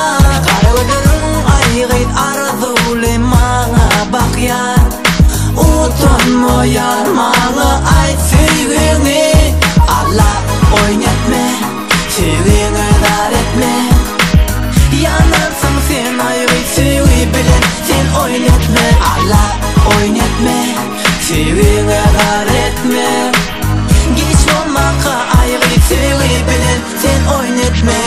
Kara gözlerin aygıt arzuli mağa bakyar. Utanma yar mağa ayt sevgini. Allah oynatma, sevgini dar etme. Yanarsın sen aygıt sevgi bilen, sen oynatma. Allah oynatma, sevgini dar etme. Geç olmaka aygıt sevgi bilen, sen oynatma.